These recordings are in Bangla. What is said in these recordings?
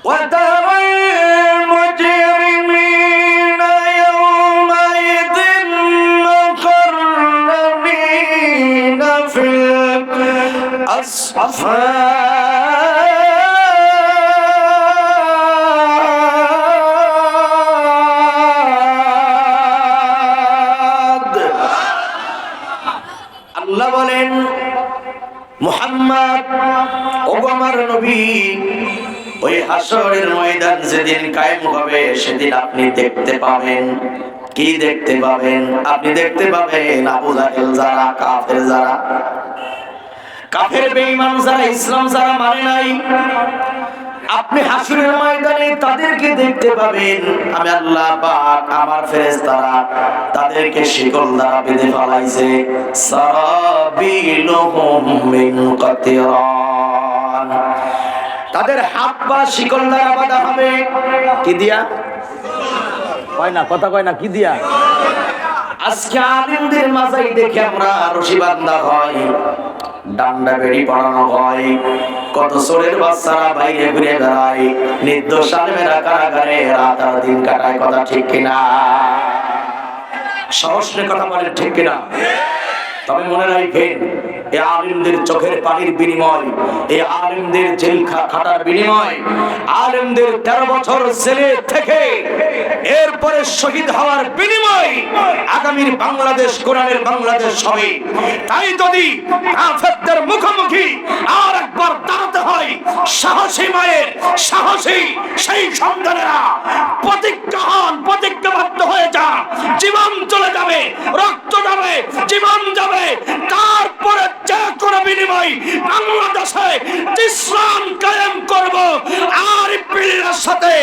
وترى المجرمين يومئذ مقرنين في الأصفاد আল্লাহ বলেন, মুহাম্মদ ও আমার নবী, ওই হাসরের ময়দান যেদিন কায়েম হবে সেদিন আপনি দেখতে পাবেন। কি দেখতে পাবেন? আপনি দেখতে পাবেন আবু জাহেল যারা, কাফের যারা, কাফের বেঈমান যারা, ইসলাম যারা মানে নাই, আপনি হাসরের ময়দানে তাদেরকে দেখতে পাবেন। আমি আল্লাহ পাক আমার ফেরেশতারা তাদেরকে শিকল দ্বারা বেঁধে ফেলাইছে। সারাবিলুহুম মিন কাতিরান, তাদের হাত পা শিকল দ্বারা বাঁধা হবে। কি দিয়া? কয় না, কথা কয় না, কি দিয়া? আজকে আলিমদের মাঝাই দেখে আমরা রশি বান্ধা হয়, ডান্ডা বেড়ি পড়ানো হয়, কত চোরের বাচ্চারা বাইরে ঘুরে বেড়ায়, নির্দোষ আলেমেরা কারাগারে রাত আর দিন কাটায়। কথা ঠিক কিনা? সাহস নিয়ে কথা বলেন, ঠিক কিনা? তবে মনে রাখবেন, এই আলিমদের চোখের পানির বিনিময়, এই আলিমদের জেল খাটার বিনিময়, আলিমদের 13 বছর জেলে থেকে এরপরে শহীদ হওয়ার বিনিময় আগামীর বাংলাদেশ কোরআনের বাংলাদেশ হবে। তাই যদি কাফেরদের মুখোমুখি আর একবার দাঁড়াতে হয়, সাহসী মায়ের সাহসী সেই সন্তানেরা প্রতিজ্ঞাবদ্ধ হয়ে যা। জীবন চলে যাবে, রক্ত যাবে, জীবন যাবে, তারপরে যে কোনো বিনিময় বাংলাদেশে ইসলাম কায়েম করব। আর পীরের সাথে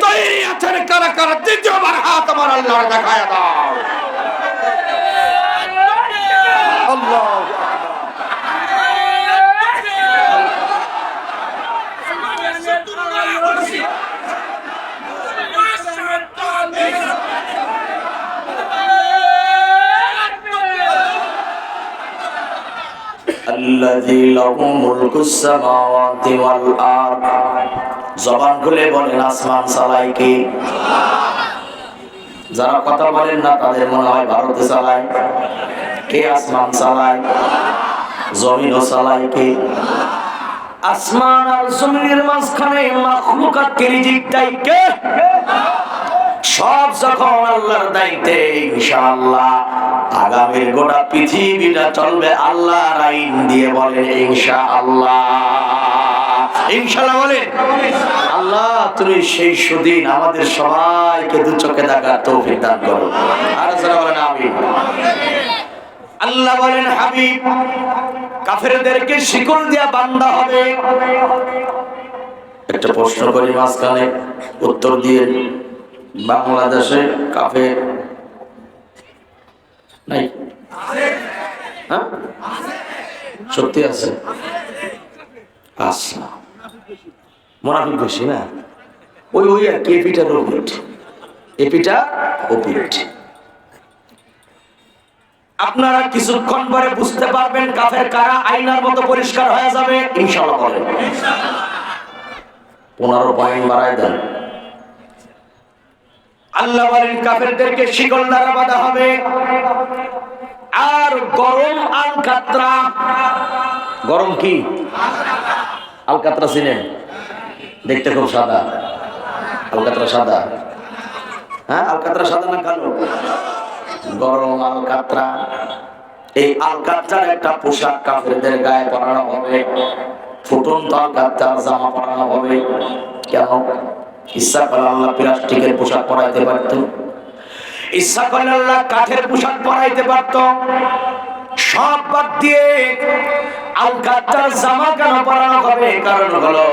তৈরি আছেন কারা কারা? দ্বিতীয়বার হাত আমার আল্লাহর দেখায় দাও। আল্লাহ الذي له ملك السماوات والأرض। জবান খুলে বলেন, আসমান চালায় কে? যারা কথা বলেন না তাদের মনে হয় ভারতে চালায়। কে আসমান চালায়? জমিনও চালায় কে? আসমান আর জমিনের মাঝখানে মাখলুকাতকে রিজিক দেয় কে? সব যখন আল্লাহর দায়িত্বে, ইনশাআল্লাহ আগামীর গোটা পৃথিবীটা চলবে আল্লাহর আইন দিয়ে। বলেন ইনশাআল্লাহ। ইনশাআল্লাহ বলেন। আল্লাহ তুমি সেই সুদিন আমাদের সবাইকে দু চোখে দেখার তৌফিক দান করো। আর যারা বলেন আমিন। আল্লাহ বলেন, হাবিব কাফেরদেরকে শিকল দিয়া বান্ধা হবে। একটা প্রশ্ন করি মাঝখানে, উত্তর দিয়ে। বাংলাদেশে কাফের নাই? হ্যাঁ, সত্যি আছে। আচ্ছা, মুনাফিক বেশি না? ওই ওই আর কি, এপিটার ওপিট, এপিটা ওপিট। আপনারা কিছুক্ষণ পরে বুঝতে পারবেন কাফের কারা, আয়নার মতো পরিষ্কার হয়ে যাবে ইনশাআল্লাহ। বলেন 15 পয়েন্ট বাড়ায় দেন। আল্লাহ বলেন কাফেরদেরকে শিকল দ্বারা বাঁধা হবে। আর গরম আলকাতরা। গরম কি? আলকাতরা চিনেন? দেখতে খুব সাদা। আলকাতরা সাদা? হ্যাঁ, আলকাতরা সাদা না কালো? গরম আলকাতরা। এই আলকাতরার একটা পোশাক কাফেরদের গায়ে পরানো হবে। ফুটন্ত আলকাতরার জামা পরানো হবে। কেন? ইচ্ছা করলে আল্লাহ প্লাস্টিকের পোশাক পরাইতে পারত, ইচ্ছা করলে আল্লাহ কাঠের পোশাক পরাইতে পারত। সব বাদ দিয়ে আলকাতরার জামা কেন পরানো হবে? কারণ হলো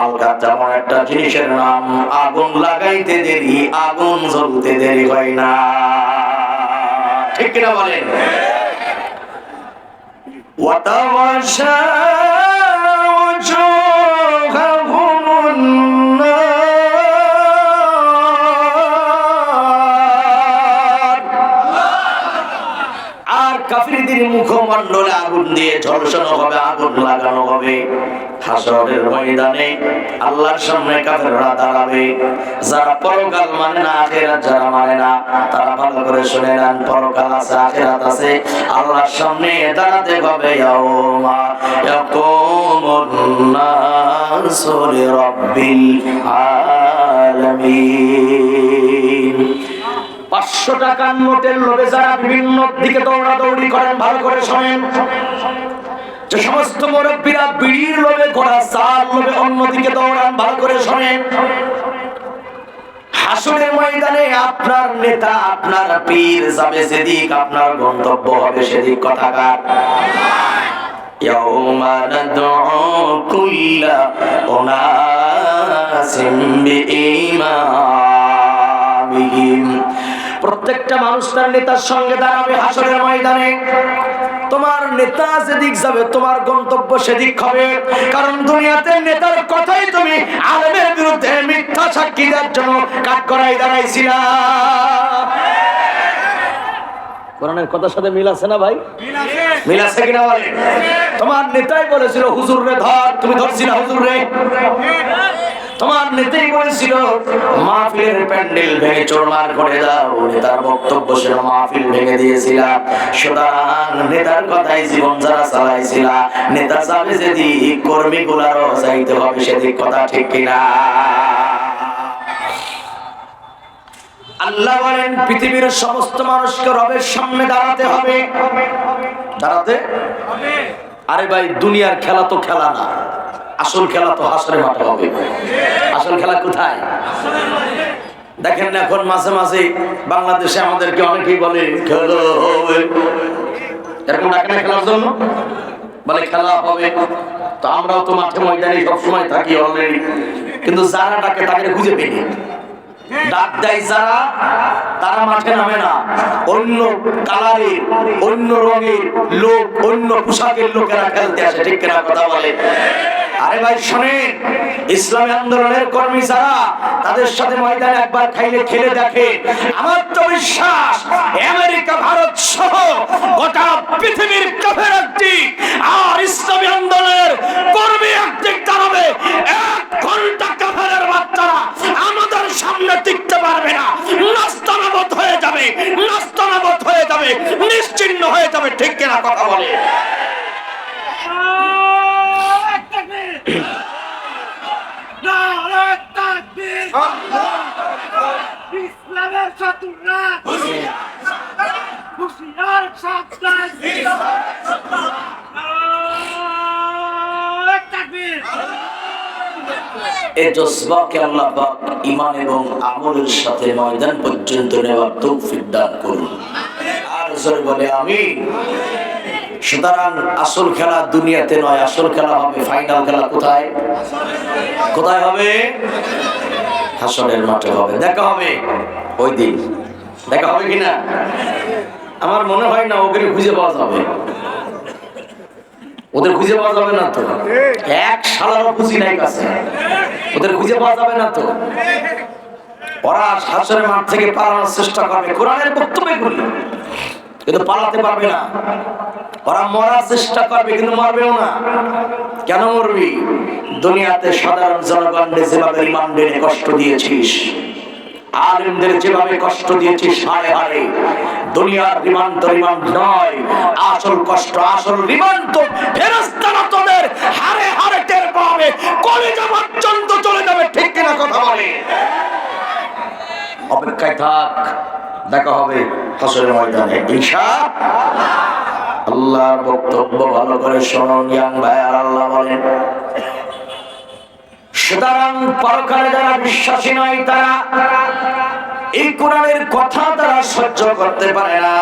আলকাতরা এমন একটা জিনিসের নাম, আগুন লাগাইতে দেরি, আগুন জ্বলতে দেরি হয় না। ঠিক কিনা বলেন? ওয়াতাওয়াশা কাফিরদের মুখমণ্ডলে আগুন দিয়ে ঝলসানো হবে, আগুন লাগানো হবে। হাসরের ময়দানে আল্লাহর সামনে কাফেররা দাঁড়াবে। যারা পরকাল মানে না, আখিরাত যারা মানে না, তারা ভালো করে শুনে নেন, পরকাল আছে, আখিরাত আছে। আল্লাহর সামনে দাঁড়াতে হবে ইয়াউমা ইয়াকুমুন নাসু লিরাব্বিল আলামিন। 500 টাকার নোটের লোভে যারা বিভিন্ন দিকে দৌড়াদৌড়ি করেন, ভালো করে শোনেন। যে সমস্ত মুরব্বীরা বিড়ির লোভে, ঘোড়া চাল লোভে অন্যদিকে দৌড়ান, ভালো করে শোনেন। হাসরের ময়দানে আপনার নেতা, আপনার পীর যাবে যেদিক, আপনার গন্তব্য হবে সেদিক। কথাকার ইয়াউমা নাদউ কুল্লা উনাসিম বিইমামিহিম। প্রত্যেকটা মানুষ তার নেতার সঙ্গে দাঁড়াবে হাসরের ময়দানে। তোমার নেতা যেদিক যাবে তোমার গন্তব্য সেদিক হবে। কারণ দুনিয়াতে নেতার কথাই তুমি আলেমের বিরুদ্ধে মিথ্যা সাক্ষী দেওয়ার জন্য কাঠগড়ায় দাঁড়াইছিলা। কোরআনের কথার সাথে মিল আছে না ভাই? মিল আছে কিনা বলে? তোমার নেতাই বলেছিল হুজুর রে ধর, তুমি ধরছিলা হুজুর রে। তোমার নেতাই বলেছিল মাহফিলের প্যান্ডেল ভেঙে চোরমার করে দাও, নেতার বক্তব্য ছিল মাহফিল ভেঙে দিয়েছিলাম। সুতরাং নেতার কথাই জীবন যারা চালাইছিলা, নেতা যাবে যেদিক কর্মীগুলারও যাইতে হবে সেদিক। কথা ঠিক কিনা? আল্লাহ বলেন পৃথিবীর সমস্ত মানুষকে রবের সামনে দাঁড়াতে হবে। দাঁড়াতে হবে। আরে ভাই, দুনিয়ার খেলা তো খেলা না, আসল খেলা তো হাসরের মাঠে হবে। আসল খেলা কোথায়? দেখেন না এখন মাঝে মাঝে বাংলাদেশে আমাদেরকে অনেকেই বলে খেলা হবে, এরকম ডাকে না খেলার জন্য, বলে খেলা হবে। তো আমরাও তো মাঠে ময়দানে সবসময় থাকি অলরেডি, কিন্তু যারা ডাকে তাকে খুঁজে পেয়ে ডাক দেয় যারা, তারা মাঠে নামে না। অন্য কালারের, অন্য রঙের লোক, অন্য পোশাকের লোকেরা খেলতে আসে। ঠিক কিনা কথা বলে? আরে ভাই শোনেন, ইসলামী আন্দোলনের কর্মী যারা, তাদের সাথে ময়দানে একবার খাইলে খেলে দেখে, আমার তো বিশ্বাস আমেরিকা, ভারত সহ গোটা পৃথিবীর কাফের একদিক আর ইসলামী আন্দোলনের কর্মী একদিক দাঁড়াবে। 1 ঘন্টা কাফেরের বাচ্চারা আমাদের সামনে টিকতে পারবে না, নাস্তানাবুদ হয়ে যাবে, নাস্তানাবুদ হয়ে যাবে, নিশ্চিহ্ন হয়ে যাবে। ঠিক কিনা কথা বলে? ইসলামের শত্রুরা হুঁশিয়ার, সাবধান। এই জজবাকে আল্লাহ পাক ঈমান এবং আমলের সাথে ময়দান পর্যন্ত নেওয়ার তৌফিক দান করুন। আর জোরে বলে আমিন। সুতরাং আসল খেলা দুনিয়াতে নয়, আসল খেলা হবে, ফাইনাল খেলা কোথায়? কোথায় হবে? হাসরের মাঠে হবে। দেখা হবে ওই দিন। দেখা হবে কিনা? আমার মনে হয় না ওদের খুঁজে পাওয়া যাবে। ওদের খুঁজে পাওয়া যাবে না তো, এক শালারও খুঁজি নাই কাছে, ওদের খুঁজে পাওয়া যাবে না তো। ওরা হাসরের মাঠ থেকে পালানোর চেষ্টা করবে, কোরআনের বক্তব্য বলি, কিন্তু পালাতে পারবে না। ওরা মরার চেষ্টা করবে, কিন্তু মরবেও না। কেন মরবি? দুনিয়াতে সাধারণ জনগণকে যেভাবে রিমান্ড এনে কষ্ট দিয়েছিস, আলেমদের যেভাবে কষ্ট দিয়েছিস হাড়ে হাড়ে, দুনিয়ার রিমান্ড তো রিমান্ড নয়, আসল কষ্ট, আসল রিমান্ড তো ফেরেশতারা তোদের হাড়ে হাড়ে টের পাবে, কলিজা পর্যন্ত চলে যাবে। ঠিক কিনা কথা বলে? অপেক্ষায় থাক, দেখা হবে হাসরের ময়দানে ইনশাআল্লাহ। আল্লাহর বক্তব্য ভালো করে শুনুন ইয়াং ভাই। আর আল্লাহ বলেন, সুতরাং পরকালে যারা বিশ্বাসী নয়, তারা এই কোরআনের কথা তারা সহ্য করতে পারে না।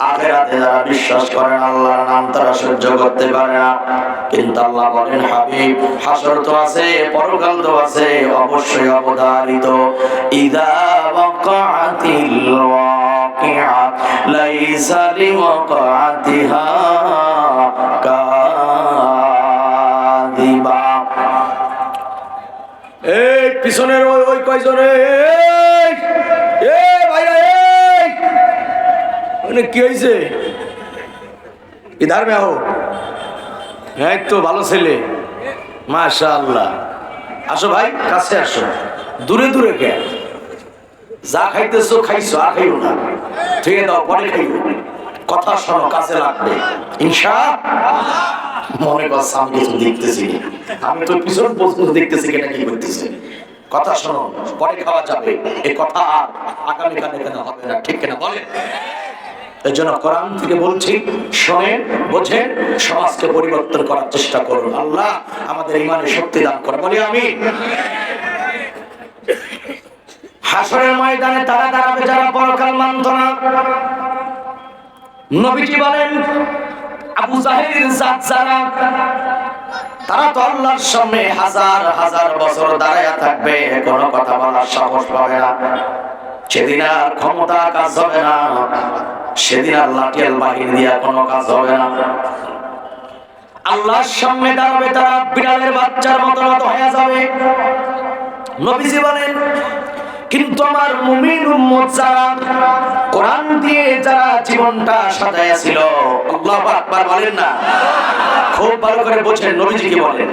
আখিরাতে যারা বিশ্বাস করে না, আল্লাহর নাম তারা সহ্য করতে পারে না। কিন্তু আল্লাহ বলেন, হাবিব, হাসর তো আছে, পরকাল তো আছে, অবশ্যই অবধারিত। ইযা ওয়াকাতিল ওয়াকিআ লাইসা লিওয়াকাতিহা কাযিবা। এই পিছনের ওই কয়জনে, এই ভাইরা, এই মানে কি হয়েছে? ইধার মে হো। হ্যাঁ, তো ভালো ছেলে, মাশাআল্লাহ। আসো ভাই, কাছে আসো। দূরে দূরে কে? যা খাইতেছো খাইছো, আর খাইও না, ঠিক দাও, পরে খাইও। কথা শোনো, কাজে লাগবে ইনশাআল্লাহ। মনে করছে আমি কিছু দেখতেছি, আমি তো পিছন পর্যন্ত দেখতেছি কেনা কি করতেছে। কথা শোনো, পরে খাওয়া যাবে, এই কথা আর আগামীকাল এখানে হবে না, ঠিক কিনা বলেন? এই জন্য কোরআন থেকে বলছি, শোনেন, বোঝেন, সমাজকে পরিবর্তন করার চেষ্টা করুন। আল্লাহ আমাদের ইমানে শক্তি দান করে, বলি আমিন। হাসরের ময়দানে তারা দাঁড়াবে যারা পরকাল মানত না। নবীজি বলেন, আবু জাহেলের জাত যারা, তারা তো আল্লাহর সামনে হাজার হাজার বছর দাঁড়ায়া থাকবে, কোনো কথা বলার সাহস পাবে না। সেদিন আর ক্ষমতা কাজ হবে না, সেদিন আর লাঠিয়াল বাহিনী দিয়া কোনো কাজ হবে না। আল্লাহর সামনে দাঁড়াবে তারা বিড়ালের বাচ্চার মতো হয়ে যাবে। নবীজি বলেন, কিন্তু আমার মুমিন উম্মত যারা কোরআন দিয়ে যারা জীবনটা সাজায়া ছিল, আল্লাহু আকবার বলেন না, খুব ভালো করে বোঝেন নবীজি কি বলেন।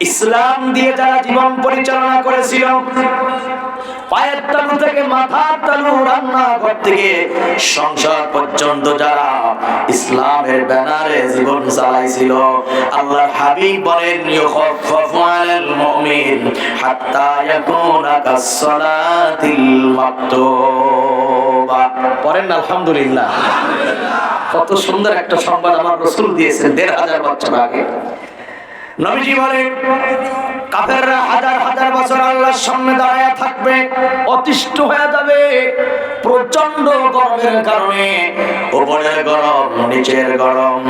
ইসলাম দিয়ে যারা জীবন পরিচালনা করেছিল, পায়ের তালু থেকে মাথার তালু, রান্নাঘর থেকে সংসার পর্যন্ত যারা ইসলামের ব্যানারে জীবন চালাইছিল, আল্লাহর হাবিব বলেন, ইউখাফফাফু আলাল মুমিন হাত্তা ইয়াকুনা কাস-সালাতিল মাকতুবা। পড়েন আলহামদুলিল্লাহ। কত সুন্দর একটা সংবাদ আমার রাসূল দিয়েছেন ১৫০০ বছর আগে। নবীজি বলেন, কাফেররা হাজার হাজার বছর আল্লাহর সামনে দাঁড়ায়া থাকবে, অতিষ্ঠ হয়ে যাবে প্রচন্ড গরমের কারণে, উপরের গরম নিচের গরম,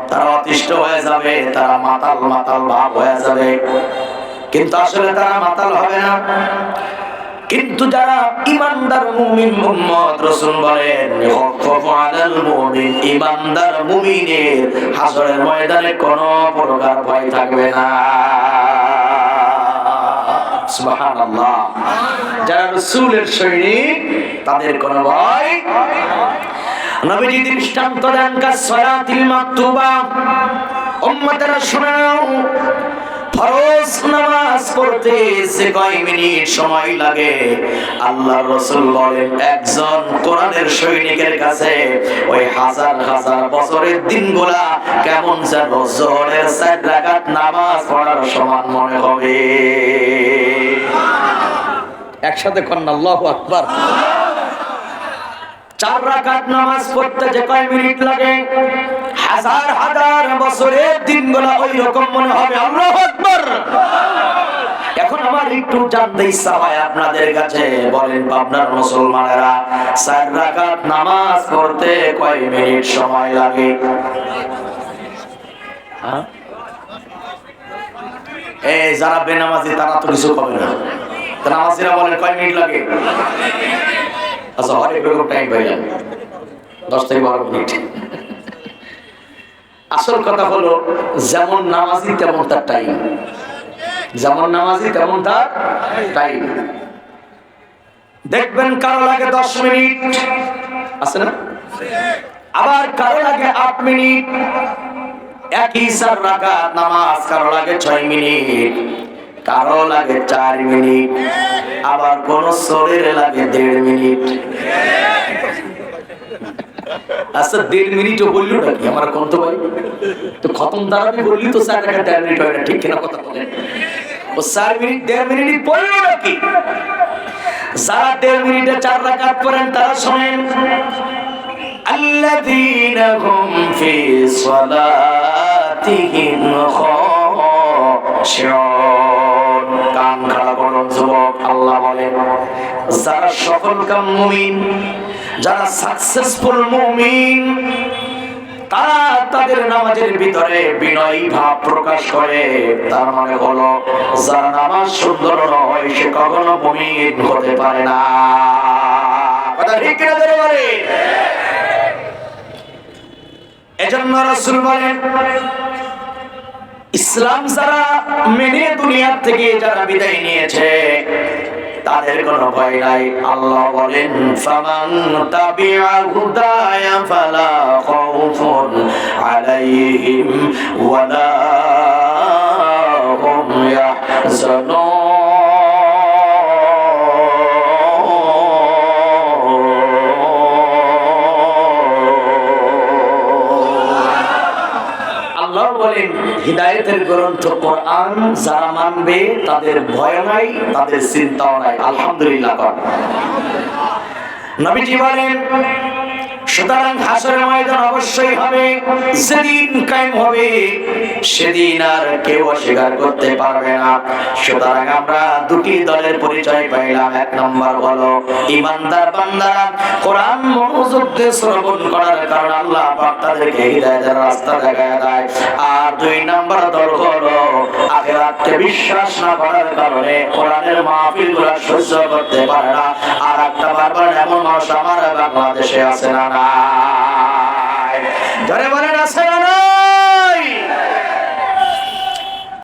তারা অতিষ্ঠ হয়ে যাবে, তারা মাতাল মাতাল ভাব হয়ে যাবে। কিন্তু আসলে তারা মাতাল হবে না। কিন্তু যারা ইমানদার মুমিন উম্মত, রাসূল বলেন, ইউখাফফাফু আলাল মুমিন, ইমানদার মুমিনের হাসরের ময়দানে কোনো প্রকার ভয় থাকবে না। সুবহানাল্লাহ। যারা রাসূলের সৈনিক, তাদের কোনো ভয়। নবীজি দৃষ্টান্ত দেন কাস-সালাতিল মাকতুবা। উম্মতেরা শোনাও, ফরজ নামাজ পড়তে যে কয় মিনিট সময় লাগে, আল্লাহর রাসূল বলেন, একজন কোরআনের সৈনিকের কাছে ওই হাজার হাজার বছরের দিনগুলা কেমন যেন জোহরের ৪ রাকাত নামাজ পড়ার সমান মনে হবে। একসাথে কোন আল্লাহু আকবার। ৪ রাকাত নামাজ পড়তে যে কয় মিনিট লাগে, হাজার হাজার বছরের দিনগুলা ওই রকম মনে হবে। আল্লাহু আকবার। এখন আমার একটু জানতে ইচ্ছা হয় আপনাদের কাছে, বলেন পাবনার মুসলমানেরা, ৪ রাকাত নামাজ পড়তে কয় মিনিট সময় লাগে? এই যারা বেনামাজি তারা তো কিছু কবে না, নামাজিরা বলেন কয় মিনিট লাগে? আচ্ছা, হরেক রকম টাইম পাইলাম, 10 থেকে 12 মিনিট। আসল কথা হলো, যেমন নামাজি তেমন তার টাইম, যেমন নামাজি তেমন তার টাইম। দেখবেন কারো লাগে 10 মিনিট, আছে না? আবার কারো লাগে 8 মিনিট। একই ৪ রাকাত নামাজ কারো লাগে 6 মিনিট, কারো লাগে 4 মিনিট, আবার কোন শরীর লাগে 1.5 মিনিট। আচ্ছা, 1.5 মিনিটও বললো নাকি আমার কন্ত ভাই? তো খতম দাঁড়াবি বললি তো 4 রাকাত 1.5 মিনিট হয় না, ঠিক কিনা কথা বলেন? ও 4 মিনিট 1.5 মিনিট বললো নাকি? যারা 1.5 মিনিটে 4 রাকাত পড়েন তারা শোনেন, আল্লাযীনা হুম ফি সালাতিহিম খাশিউন। কান খাড়া করুন যুবক, আল্লাহ বলেন, যারা সফলকাম মুমিন, যারা সাকসেসফুল মুমিন, তারা তাদের নামাজের ভিতরে বিনয়ী ভাব প্রকাশ করে। তার মানে হলো, যার নামাজ সুন্দর নয় সে কখনো মুমিন হতে পারে না। কথা ঠিক কিনা ধরে বলে? এজন্য রাসূল বলেন, ইসলাম যারা মেনে দুনিয়া থেকে যারা বিদায় নিয়েছে, তাদের কোনো ভয় নাই। আল্লাহ বলেন, ফামান তাবিআ হুদায়া ফালা খাউফুন আলাইহিম ওয়ালা হুম আল্লাহ বলেন হিদায়াতের গ্রন্থ কোরআন যারা মানবে তাদের ভয় নাই, তাদের চিন্তাও নাই। আলহামদুলিল্লাহ। নবীজি বলেন সুতরাং হাসরের ময়দান অবশ্যই হবে, যেদিন কায়েম হবে সেদিন আর কেউ অস্বীকার করতে পারবে না। সুতরাং আমরা দুটি দলের পরিচয় পাইলাম। এক নম্বর হলো ঈমানদার বান্দারা কোরআন মনোযোগ দিয়ে শ্রবণ করার কারণে আল্লাহ পাক তাদেরকে হিদায়াতের রাস্তা দেখায় দেয়। আর দুই নম্বর দল হলো আখিরাতকে বিশ্বাস না করার কারণে কোরআনের মাহফিলগুলো সহ্য করতে পারে না। আর একটা বারবার এমন মানুষ আমার বাংলাদেশে আছে না? নাই। ধরে বলে